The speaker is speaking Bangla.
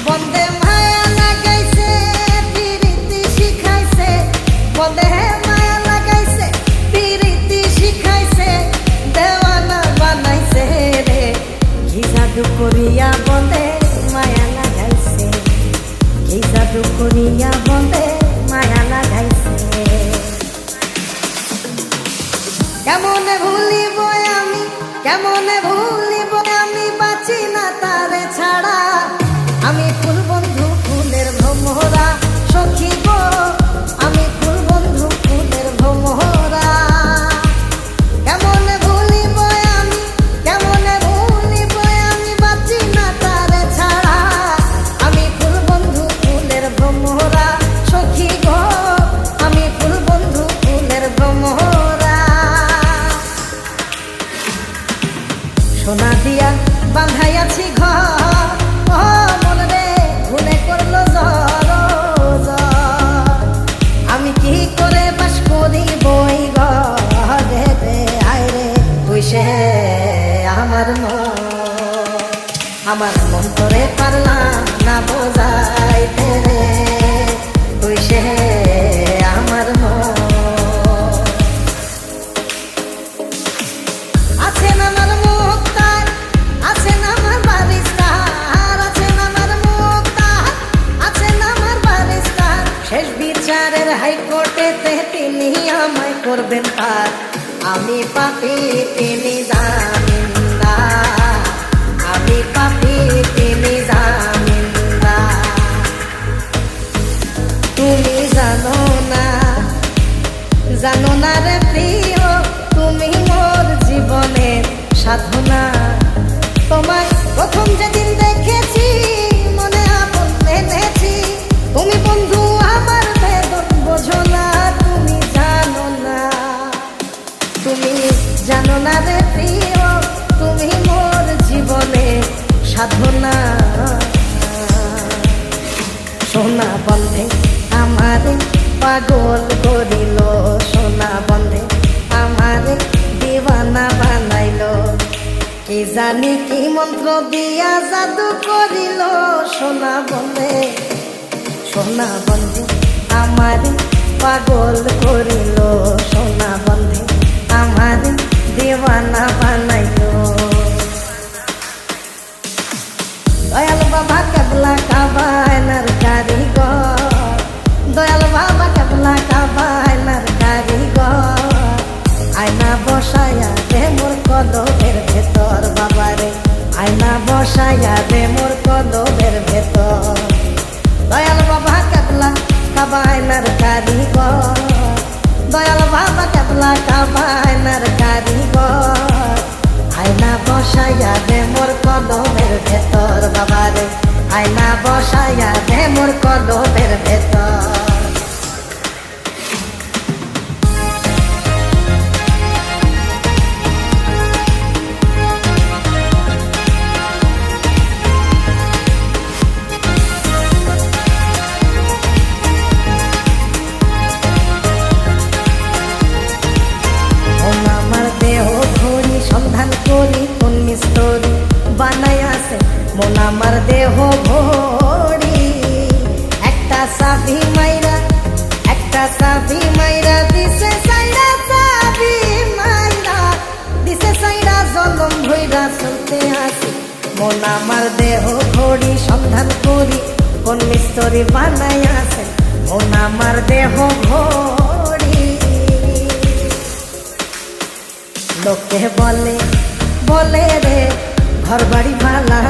বন্দে মায়া লাগাইছে প্রীতি শিখাইছে, বন্দে মায়া লাগাইছে প্রীতি শিখাইছে, দেওয়ানা বানাইছে রে। কি জাদু করিয়া বন্দে মায়া লাগাইছে, কি জাদু করিয়া বন্দে মায়া লাগাইছে। কেমনে ভুলিব আমি, কেমনে ভুলিব আমি, বাঁচি না তারে ছাড়া। আমি ফুল বন্ধু ফুলের ভ্রমরা, সখী গো আমি ফুল বন্ধু ফুলের ভ্রমরা। কেমনে ভুলিব আমি, কেমনে ভুলিব আমি, বাঁচি না তারে ছাড়া। আমি ফুল বন্ধু ফুলের ভ্রমরা, সখী গো আমি ফুল বন্ধু ফুলের ভ্রমরা। সোনা দিয়া বাঁধাইয়াছি ঘর, ও মন রে ভুলে করলো জর জর। আমি কি করে বাস করিব এই ঘরে রে, আয় রে তুই সে আমার মন করে পারলাম না বোঝাইতে রে, তুই সে আমার মন। আছেন আমার মুক্তার, আছেন আমার বারিস্তার, আছেন আমার মুক্তার, আছেন আমার বারিস্তার। শেষ বিচারের হাইকোর্টেতে তিনি আমায় করবেন পার। আমি পাপী তিনি জামিনদার, আমি পাপী তিনি জামিনদার। তুমি জানো না, জানো না রে প্রিয়, তুমি মোর জীবনের সাধনা। তোমায় প্রথম যেদিন দেখেছি মনে আপন এনেছি, তুমি বন্ধু আমার বেদন বোঝো না, তুমি জানো না, তুমি জানো না রে প্রিয়, তুমি মোর জীবনের সাধনা। সোনা বন্ধে আমারে পাগল করিল, সোনা বন্ধে আমারে দিওয়ানা বানাইল। কি জানি কি মন্ত্র দিয়া জাদু করিল, সোনা বন্ধে, সোনা বন্ধে আমারে পাগল করিল, সোনা বন্ধে আমারে দিওয়ানা বানাইল। দয়াল বাবা কেবলা কাবায়নার কারিগর, দয়াল বাবা কেবলা কাবায়নার কারিগর। আয়না বসায়া দে মোর কদমের ভেতর, বাবারে আয়না বসায়া দে মোর কদমের ভেতর। দয়াল বাবা কেবলা কাবায়নার কারিগর, দয়াল বাবা কেবলা কাবায়নার কারিগর। আয়না বসায়া দে মোর কদমের ভেতর, বাবারে আয়না বসায়া দে মোর কদমের ভেতর। সন্ধান করি কোন মিস্তরি বানাই আছে মন আমার দেহ ভরি। একটা চাবি মাইরা, একটা চাবি মাইরা দিছে সাইরা, চাবি মাইরা দিছে সাইরা, জলম ভইরা চলতে আসি মন আমার দেহ ভরি। সন্ধান করি কোন মিস্তরি বানাই আছে মন আমার দেহ ভরি। লোকে বলে বলে রে ঘর বাড়ি ভালা